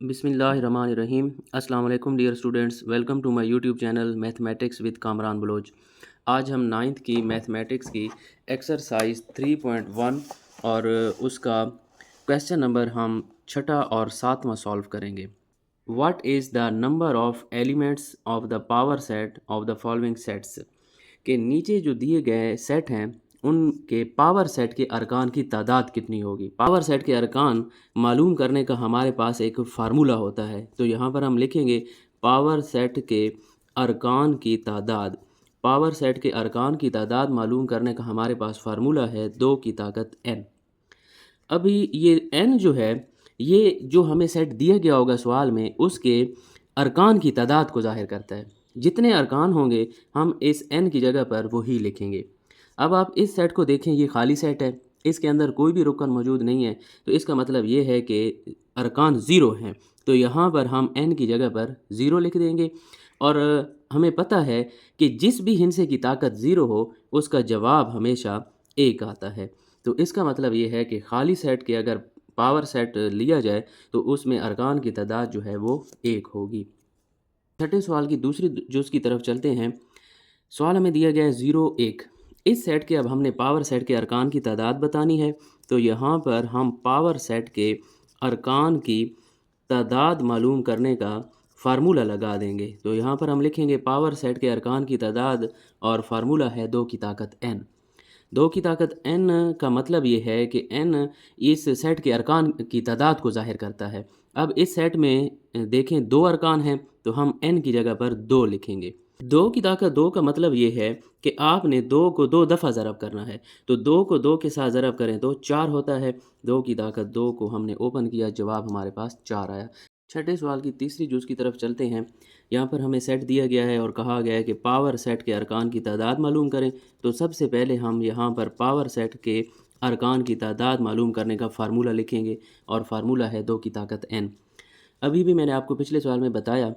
बिस्मिल्लाहिर्रहमानिर्रहीम। अस्सलाम वालेकुम dear students, welcome to my YouTube channel mathematics with Kamran Baloch. आज हम नाइन्थ की मैथमेटिक्स की एक्सरसाइज 3.1 और उसका क्वेश्चन नंबर हम छठा और सातवां सॉल्व करेंगे। What is the number of elements of the power set of the following sets. के नीचे जो दिए गए सेट हैं उनके पावर सेट के अरकान की तादाद कितनी होगी। पावर सेट के अरकान मालूम करने का हमारे पास एक फार्मूला होता है, तो यहाँ पर हम लिखेंगे पावर सेट के अरकान की तादाद। पावर सेट के अरकान की तादाद मालूम करने का हमारे पास फार्मूला है 2 की ताकत n। अभी ये n जो है, ये जो हमें सेट दिया गया होगा सवाल में, उसके अरकान की तादाद को ज़ाहिर करता है। जितने अरकान होंगे हम इस n की जगह पर वही लिखेंगे। अब आप इस सेट को देखें, ये खाली सेट है, इसके अंदर कोई भी रुकन मौजूद नहीं है, तो इसका मतलब ये है कि अरकान ज़ीरो हैं। तो यहाँ पर हम n की जगह पर ज़ीरो लिख देंगे। और हमें पता है कि जिस भी हिस्से की ताकत ज़ीरो हो उसका जवाब हमेशा एक आता है। तो इसका मतलब ये है कि खाली सेट के अगर पावर सेट लिया जाए तो उसमें अरकान की तादाद जो है वो एक होगी। छठे सवाल की दूसरी जुज़ की तरफ चलते हैं। सवाल हमें दिया गया है 0 1। इस सेट के अब हमने पावर सेट के अरकान की तादाद बतानी है, तो यहाँ पर हम पावर सेट के अरकान की तादाद मालूम करने का फार्मूला लगा देंगे। तो यहाँ पर हम लिखेंगे पावर सेट के अरकान की तादाद और फार्मूला है 2 की ताकत n। 2 की ताकत n का मतलब ये है कि n इस सेट के अरकान की तादाद को ज़ाहिर करता है। अब इस सेट में देखें 2 अरकान हैं, तो हम n की जगह पर 2 लिखेंगे। 2 की ताकत 2 का मतलब ये है कि आपने 2 को 2 दफ़ा ज़रब करना है, तो 2 को 2 के साथ ज़रब करें तो 4 होता है। 2 की ताकत 2 को हमने ओपन किया, जवाब हमारे पास 4 आया। छठे सवाल की तीसरी जुज़ की तरफ चलते हैं। यहाँ पर हमें सेट दिया गया है और कहा गया है कि पावर सेट के अरकान की तादाद मालूम करें। तो सबसे पहले हम यहाँ पर पावर सेट के अरकान की तादाद मालूम करने का फार्मूला लिखेंगे और फार्मूला है 2 की ताकत n। अभी भी मैंने आपको पिछले सवाल में बताया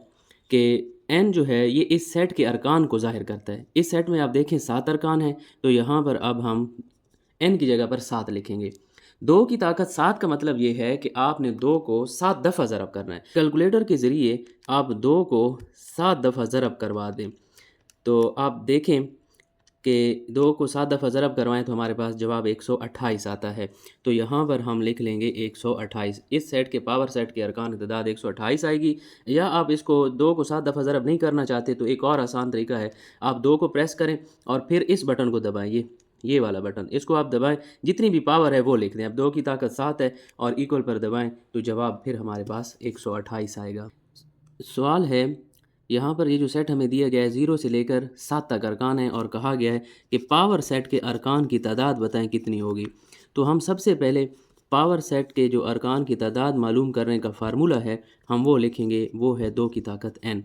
कि n जो है ये इस सेट के अरकान को ज़ाहिर करता है। इस सेट में आप देखें 7 अरकान हैं, तो यहाँ पर अब हम n की जगह पर 7 लिखेंगे। 2 की ताकत 7 का मतलब ये है कि आपने 2 को 7 दफ़ा ज़रब करना है। कैलकुलेटर के ज़रिए आप 2 को 7 दफ़ा ज़रब करवा दें, तो आप देखें कि 2 को 7 दफ़ा ज़रब करवाएं तो हमारे पास जवाब 128 आता है। तो यहाँ पर हम लिख लेंगे 128। इस सेट के पावर सेट के अरकान की तादाद 128 आएगी। या आप इसको 2 को 7 दफ़ा ज़रब नहीं करना चाहते तो एक और आसान तरीका है, आप 2 को प्रेस करें और फिर इस बटन को दबाएं, ये वाला बटन, इसको आप दबाएं, जितनी भी पावर है वो लिख दें। अब 2 की ताकत 7 है और इक्वल पर दबाएं तो जवाब फिर हमारे पास 128 आएगा। सवाल है, यहाँ पर ये जो सेट हमें दिया गया है 0 से लेकर 7 तक अरकान है और कहा गया है कि पावर सेट के अरकान की तादाद बताएं कितनी होगी। तो हम सबसे पहले पावर सेट के जो अरकान की तादाद मालूम करने का फार्मूला है हम वो लिखेंगे, वो है 2 की ताकत n।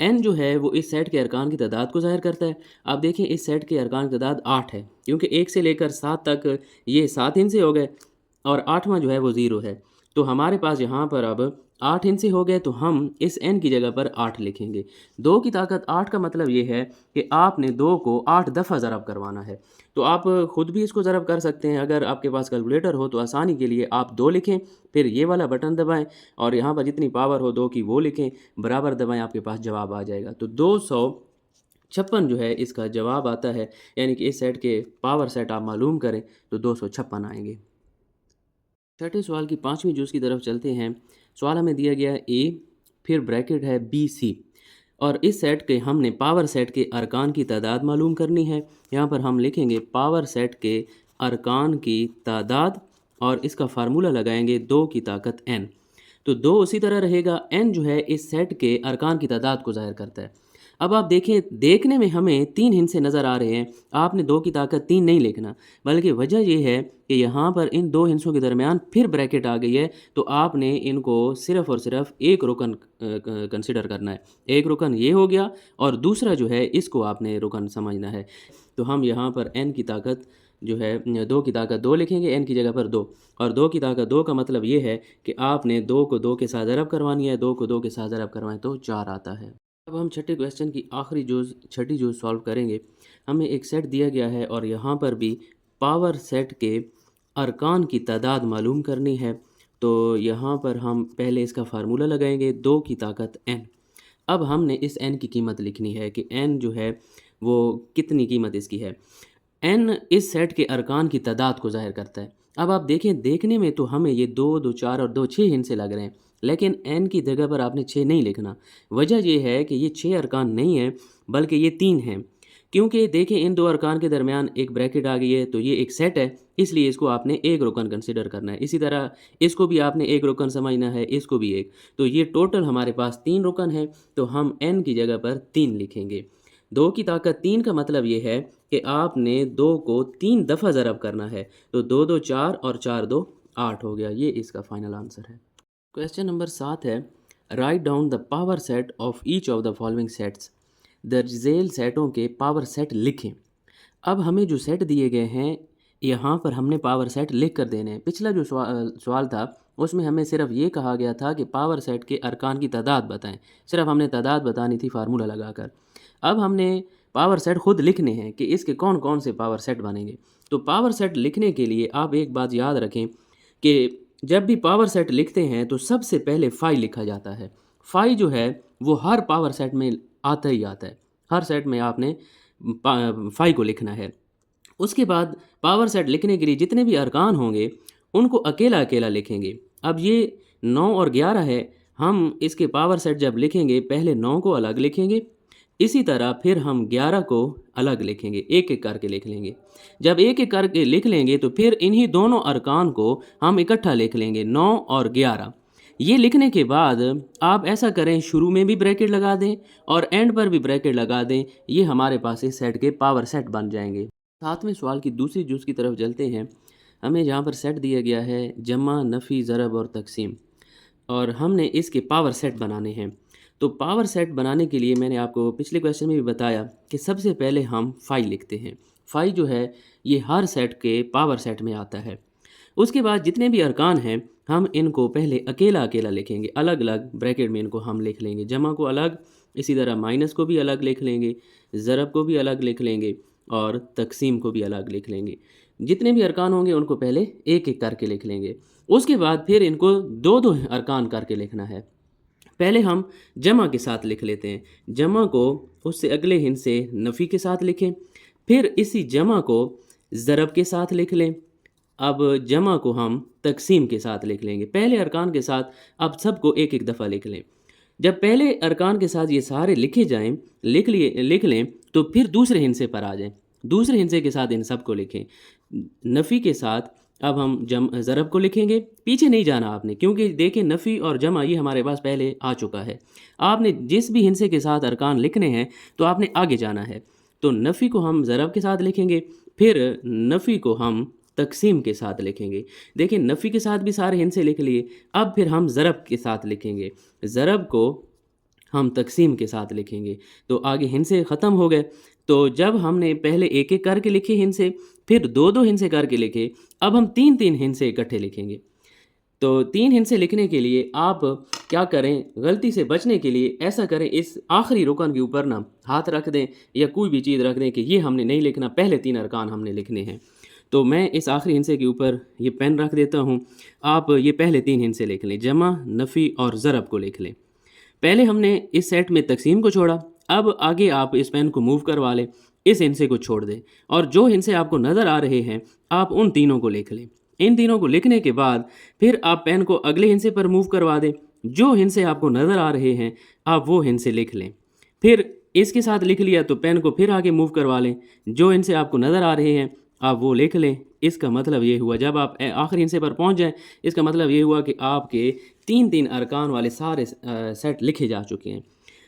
n जो है वो इस सेट के अरकान की तादाद को ज़ाहिर करता है। आप देखें इस सेट के अरकान की तादाद 8 है, क्योंकि 1 से लेकर 7 तक ये 7 हिस्से हो गए और 8वां जो है वो 0 है। तो हमारे पास यहाँ पर अब 8 हिस्से हो गए, तो हम इस n की जगह पर 8 लिखेंगे। 2 की ताकत 8 का मतलब ये है कि आपने 2 को 8 दफ़ा ज़रब करवाना है। तो आप ख़ुद भी इसको ज़रब कर सकते हैं, अगर आपके पास कैलकुलेटर हो तो आसानी के लिए आप 2 लिखें, फिर ये वाला बटन दबाएं और यहाँ पर जितनी पावर हो 2 की वो लिखें, बराबर दबाएं, आपके पास जवाब आ जाएगा। तो 256 जो है इसका जवाब आता है, यानी कि इस सेट के पावर सेट आप मालूम करें तो 256 आएंगे। छठे सवाल की 5वीं जुज़ की तरफ चलते हैं। सवाल हमें दिया गया ए, फिर ब्रैकेट है BC और इस सेट के हमने पावर सेट के अरकान की तादाद मालूम करनी है। यहाँ पर हम लिखेंगे पावर सेट के अरकान की तादाद और इसका फार्मूला लगाएंगे 2 की ताकत n। तो 2 उसी तरह रहेगा, n जो है इस सेट के अरकान की तादाद को ज़ाहिर करता है। अब आप देखें, देखने में हमें 3 हिस्से नज़र आ रहे हैं, आपने 2 की ताकत 3 नहीं लिखना, बल्कि वजह यह है कि यहाँ पर इन 2 हिस्सों के दरमियान फिर ब्रैकेट आ गई है, तो आपने इनको सिर्फ़ और सिर्फ एक रुकन कंसिडर करना है। एक रुकन ये हो गया और दूसरा जो है इसको आपने रुकन समझना है। तो हम यहाँ पर n की ताकत जो है 2 की ताकत 2 लिखेंगे, n की जगह पर 2, और 2 की ताकत 2 का मतलब ये है कि आपने 2 को 2 के साथ ज़रब करवानी है। 2 को 2 के साथ ज़रब करवाएं तो 4 आता है। अब हम छठे क्वेश्चन की आखिरी छठी जुज़ सॉल्व करेंगे। हमें एक सेट दिया गया है और यहाँ पर भी पावर सेट के अरकान की तादाद मालूम करनी है। تو یہاں پر ہم پہلے اس کا فارمولہ لگائیں گے 2 کی طاقت n۔ اب ہم نے اس n کی قیمت لکھنی ہے کہ n جو ہے وہ کتنی قیمت اس کی ہے۔ n اس سیٹ کے ارکان کی تعداد کو ظاہر کرتا ہے۔ اب آپ دیکھیں، دیکھنے میں تو ہمیں یہ 2 2 4 اور 2 6 ہندسے لگ رہے ہیں، لیکن n کی جگہ پر آپ نے 6 نہیں لکھنا۔ وجہ یہ ہے کہ یہ 6 ارکان نہیں ہیں بلکہ یہ 3 ہیں، کیونکہ دیکھیں ان 2 ارکان کے درمیان ایک بریکٹ آ گئی ہے، تو یہ ایک سیٹ ہے، اس لیے اس کو آپ نے ایک رکن کنسیڈر کرنا ہے۔ اسی طرح اس کو بھی آپ نے ایک رکن سمجھنا ہے، اس کو بھی ایک، تو یہ ٹوٹل ہمارے پاس 3 رکن ہیں، تو ہم n کی جگہ پر 3 لکھیں گے۔ 2 کی طاقت 3 کا مطلب یہ ہے کہ آپ نے 2 کو 3 دفعہ ضرب کرنا ہے، تو 2 2 4 اور 4 2 8 ہو گیا۔ یہ اس کا فائنل آنسر ہے۔ کویسچن نمبر 7 ہے، write down the power set of each of the following sets. درج سیٹوں کے پاور سیٹ لکھیں۔ اب ہمیں جو سیٹ دیے گئے ہیں یہاں پر ہم نے پاور سیٹ لکھ کر دینے ہیں۔ پچھلا جو سوال تھا اس میں ہمیں صرف یہ کہا گیا تھا کہ پاور سیٹ کے ارکان کی تعداد بتائیں، صرف ہم نے تعداد بتانی تھی فارمولہ لگا کر۔ اب ہم نے پاور سیٹ خود لکھنے ہیں کہ اس کے کون کون سے پاور سیٹ بنیں گے۔ تو پاور سیٹ لکھنے کے لیے آپ ایک بات یاد رکھیں کہ جب بھی پاور سیٹ لکھتے ہیں تو سب سے پہلے فائی لکھا جاتا ہے۔ فائی جو ہے وہ ہر پاور سیٹ میں آتا ہی آتا ہے، ہر سیٹ میں آپ نے فائی کو لکھنا ہے۔ اس کے بعد پاور سیٹ لکھنے کے لیے جتنے بھی ارکان ہوں گے ان کو اکیلا اکیلا لکھیں گے۔ اب یہ 9 اور 11 ہے، ہم اس کے پاور سیٹ جب لکھیں گے پہلے 9 کو الگ لکھیں گے، اسی طرح پھر ہم 11 کو الگ لکھیں گے، ایک ایک کر کے لکھ لیں گے۔ جب ایک ایک کر کے لکھ لیں گے تو پھر انہی دونوں ارکان کو ہم اکٹھا لکھ لیں گے، 9 اور 11۔ یہ لکھنے کے بعد آپ ایسا کریں، شروع میں بھی بریکٹ لگا دیں اور اینڈ پر بھی بریکٹ لگا دیں، یہ ہمارے پاس اس سیٹ کے پاور سیٹ بن جائیں گے۔ 7ویں سوال کی دوسری جز کی طرف چلتے ہیں۔ ہمیں یہاں پر سیٹ دیا گیا ہے جمع، نفی، ضرب اور تقسیم، اور ہم نے اس کے پاور سیٹ بنانے ہیں۔ تو پاور سیٹ بنانے کے لیے میں نے آپ کو پچھلے کویسچن میں بھی بتایا کہ سب سے پہلے ہم فائی لکھتے ہیں۔ فائی جو ہے یہ ہر سیٹ کے پاور سیٹ میں آتا ہے۔ اس کے بعد جتنے بھی ارکان ہیں ہم ان کو پہلے اکیلا اکیلا لکھیں گے، الگ الگ بریکٹ میں ان کو ہم لکھ لیں گے۔ جمع کو الگ، اسی طرح مائنس کو بھی الگ لکھ لیں گے، ضرب کو بھی الگ لکھ لیں گے اور تقسیم کو بھی الگ لکھ لیں گے۔ جتنے بھی ارکان ہوں گے ان کو پہلے ایک ایک کر کے لکھ لیں گے۔ اس کے بعد پھر ان کو 2 2 ارکان کر کے لکھنا ہے۔ پہلے ہم جمع کے ساتھ لکھ لیتے ہیں، جمع کو اس سے اگلے ہندسے نفی کے ساتھ لکھیں، پھر اسی جمع کو ضرب کے ساتھ لکھ لیں۔ اب جمع کو ہم تقسیم کے ساتھ لکھ لیں گے۔ پہلے ارکان کے ساتھ اب سب کو ایک ایک دفعہ لکھ لیں۔ جب پہلے ارکان کے ساتھ یہ سارے لکھے جائیں، لکھ لیں تو پھر دوسرے ہندسے پر آ جائیں، دوسرے ہندسے کے ساتھ ان سب کو لکھیں۔ نفی کے ساتھ اب ہم ضرب کو لکھیں گے، پیچھے نہیں جانا آپ نے، کیونکہ دیکھیں نفی اور جمع یہ ہمارے پاس پہلے آ چکا ہے۔ آپ نے جس بھی ہندسے کے ساتھ ارکان لکھنے ہیں تو آپ نے آگے جانا ہے۔ تو نفی کو ہم ضرب کے ساتھ لکھیں گے، پھر نفی کو ہم تقسیم کے ساتھ لکھیں گے۔ دیکھیں نفی کے ساتھ بھی سارے ہندسے لکھ لیے، اب پھر ہم ضرب کے ساتھ لکھیں گے، ضرب کو ہم تقسیم کے ساتھ لکھیں گے۔ تو آگے ہندسے ختم ہو گئے۔ تو جب ہم نے پہلے ایک ایک کر کے لکھے ہندسے، پھر 2 2 ہندسے کر کے لکھے، اب ہم 3 3 ہندسے اکٹھے لکھیں گے۔ تو 3 ہندسے لکھنے کے لیے آپ کیا کریں، غلطی سے بچنے کے لیے ایسا کریں، اس آخری رکن کے اوپر نا ہاتھ رکھ دیں یا کوئی بھی چیز رکھ دیں کہ یہ ہم نے نہیں لکھنا، پہلے 3 ارکان ہم نے لکھنے ہیں۔ تو میں اس آخری ہندسے کے اوپر یہ پین رکھ دیتا ہوں، آپ یہ پہلے 3 ہندسے لکھ لیں، جمع، نفی اور ضرب کو لکھ لیں۔ پہلے ہم نے اس سیٹ میں تقسیم کو چھوڑا، اب آگے آپ اس پین کو موو کروا لیں، اس ہندسے کو چھوڑ دیں، اور جو ہندسے آپ کو نظر آ رہے ہیں آپ ان تینوں کو لکھ لیں۔ ان تینوں کو لکھنے کے بعد پھر آپ پین کو اگلے ہندسے پر موو کروا دیں، جو ہندسے آپ کو نظر آ رہے ہیں آپ وہ ہندسے لکھ لیں۔ پھر اس کے ساتھ لکھ لیا تو پین کو پھر آگے موو کروا لیں، جو ہندسے آپ کو نظر آ رہے ہیں آپ وہ لکھ لیں۔ اس کا مطلب یہ ہوا، جب آپ آخری ہندسے پر پہنچ جائیں اس کا مطلب یہ ہوا کہ آپ کے 3 3 ارکان والے سارے سیٹ لکھے جا چکے ہیں۔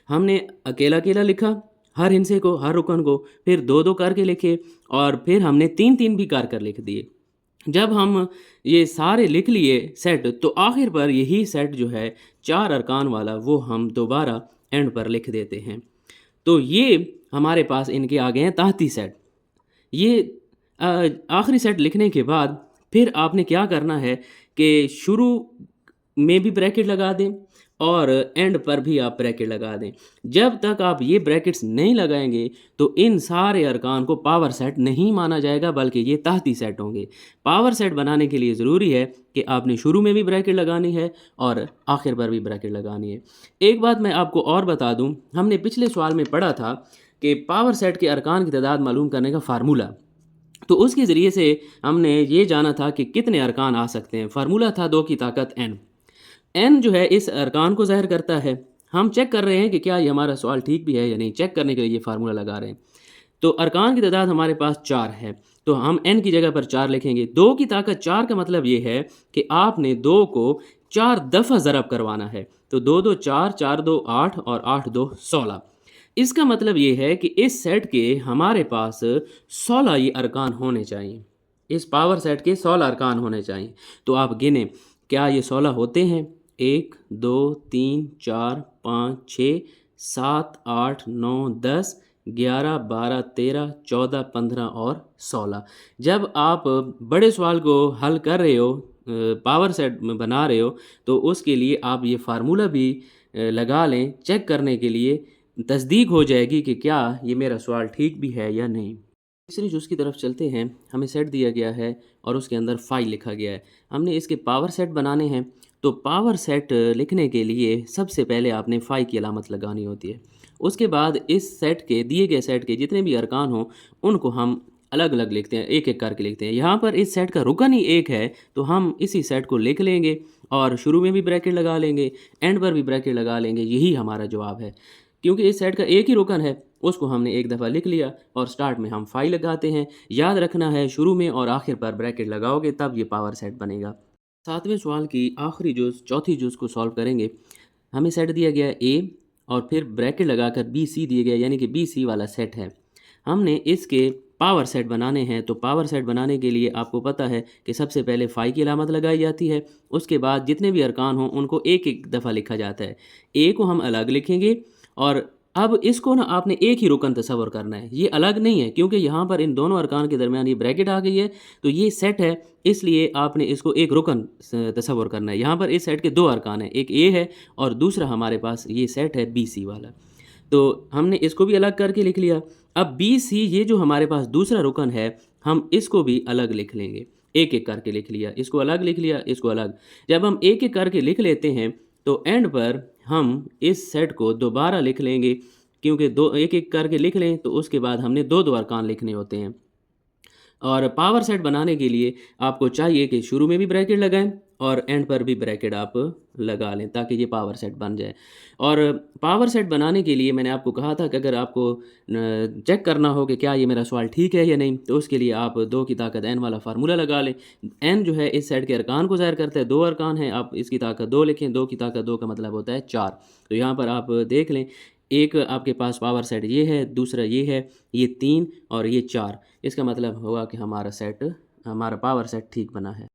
ہم نے اکیلا اکیلا لکھا ہر ہندسے کو، ہر رکن کو، پھر 2 2 کر کے لکھے، اور پھر ہم نے 3 3 بھی کر لکھ دیے۔ جب ہم یہ سارے لکھ لیے سیٹ تو آخر پر یہی سیٹ جو ہے 4 ارکان والا وہ ہم دوبارہ اینڈ پر لکھ دیتے ہیں۔ تو یہ ہمارے پاس ان کے آگے ہیں تحتی سیٹ۔ یہ آخری سیٹ لکھنے کے بعد پھر آپ نے کیا کرنا ہے کہ شروع में भी ब्रैकेट लगा दें और एंड पर भी आप ब्रैकेट लगा दें। जब तक आप ये ब्रैकेट्स नहीं लगाएंगे तो इन सारे अरकान को पावर सेट नहीं माना जाएगा, बल्कि ये तहती सेट होंगे। पावर सेट बनाने के लिए ज़रूरी है कि आपने शुरू में भी ब्रैकेट लगानी है और आखिर पर भी ब्रैकेट लगानी है। एक बात मैं आपको और बता दूं, हमने पिछले सवाल में पढ़ा था कि पावर सेट के अरकान की तादाद मालूम करने का फार्मूला, तो उसके ज़रिए से हमने ये जाना था कि कितने अरकान आ सकते हैं। फार्मूला था 2 की ताकत n। n जो है इस अरकान को ज़ाहिर करता है। हम चेक कर रहे हैं कि क्या ये हमारा सवाल ठीक भी है या नहीं, चेक करने के लिए ये फार्मूला लगा रहे हैं। तो अरकान की तादाद हमारे पास 4 है, तो हम n की जगह पर 4 लिखेंगे। 2 की ताकत 4 का मतलब ये है कि आपने 2 को 4 दफ़ा ज़रब करवाना है। तो 2 2 4, 4 2 8 और 8 2 16। इसका मतलब ये है कि इस सेट के हमारे पास 16 ये अरकान होने चाहिए। इस पावर सेट के 16 अरकान होने चाहिए। तो आप गिने, क्या ये 16 होते हैं? 1 2 3 4 5 6 7 8 9 10 11 12 13 14 15 और 16। जब आप बड़े सवाल को हल कर रहे हो, पावर सेट में बना रहे हो, तो उसके लिए आप ये फार्मूला भी लगा लें, चेक करने के लिए तस्दीक हो जाएगी कि क्या ये मेरा सवाल ठीक भी है या नहीं। तीसरी जुज़ की तरफ चलते हैं। हमें सेट दिया गया है और उसके अंदर फाई लिखा गया है। हमने इसके पावर सेट बनाने हैं, तो पावर सेट लिखने के लिए सबसे पहले आपने फाई की अलामत लगानी होती है। उसके बाद इस सेट के, दिए गए सेट के जितने भी अरकान हों उनको हम अलग अलग लिखते हैं, एक एक करके लिखते हैं। यहाँ पर इस सेट का रुकन ही एक है, तो हम इसी सेट को लिख लेंगे और शुरू में भी ब्रैकेट लगा लेंगे, एंड पर भी ब्रैकेट लगा लेंगे। यही हमारा जवाब है। क्योंकि इस सेट का एक ही रुकन है, उसको हमने एक दफ़ा लिख लिया और स्टार्ट में हम फाई लगाते हैं। याद रखना है शुरू में और आखिर पर ब्रैकेट लगाओगे तब ये पावर सेट बनेगा। 7वें सवाल की आखिरी जुज़, चौथी जुज़ को सॉल्व करेंगे। हमें सेट दिया गया है ए और फिर ब्रैकेट लगाकर बी सी दिए गया, यानी कि बी सी वाला सेट है। हमने इसके पावर सेट बनाने हैं, तो पावर सेट बनाने के लिए आपको पता है कि सबसे पहले फाई की अलामत लगाई जाती है। उसके बाद जितने भी अरकान हों उनको एक एक दफ़ा लिखा जाता है। ए को हम अलग लिखेंगे और अब इसको ना आपने एक ही रुकन तसव्वुर करना है, ये अलग नहीं है, क्योंकि यहाँ पर इन दोनों अरकान के दरमियान ये ब्रैकेट आ गई है, तो ये सेट है, इसलिए आपने इसको एक रुकन तसव्वुर करना है। यहाँ पर इस सेट के 2 अरकान हैं, एक ए है और दूसरा हमारे पास ये सेट है बी सी वाला। तो हमने इसको भी अलग करके लिख लिया। अब बी सी, ये जो हमारे पास दूसरा रुकन है, हम इसको भी अलग लिख लेंगे। एक एक करके लिख लिया, इसको अलग लिख लिया, इसको अलग। जब हम एक एक करके लिख लेते हैं तो एंड पर हम इस सेट को दोबारा लिख लेंगे, क्योंकि दो एक एक करके लिख लें तो उसके बाद हमने दो दो अरकान लिखने होते हैं। और पावर सेट बनाने के लिए आपको चाहिए कि शुरू में भी ब्रैकेट लगाएं और एंड पर भी ब्रैकेट आप लगा लें, ताकि ये पावर सेट बन जाए। और पावर सेट बनाने के लिए मैंने आपको कहा था कि अगर आपको चेक करना हो कि क्या ये मेरा सवाल ठीक है या नहीं, तो उसके लिए आप 2 की ताकत n वाला फार्मूला लगा लें। n जो है इस सेट के अरकान को ज़ाहिर करता है, 2 अरकान हैं, आप इसकी ताकत 2 लिखें। 2 की ताकत 2 का मतलब होता है 4। तो यहाँ पर आप देख लें, एक आपके पास पावर सेट ये है, दूसरा ये है, ये 3 और ये 4। इसका मतलब होगा कि हमारा पावर सेट ठीक बना है।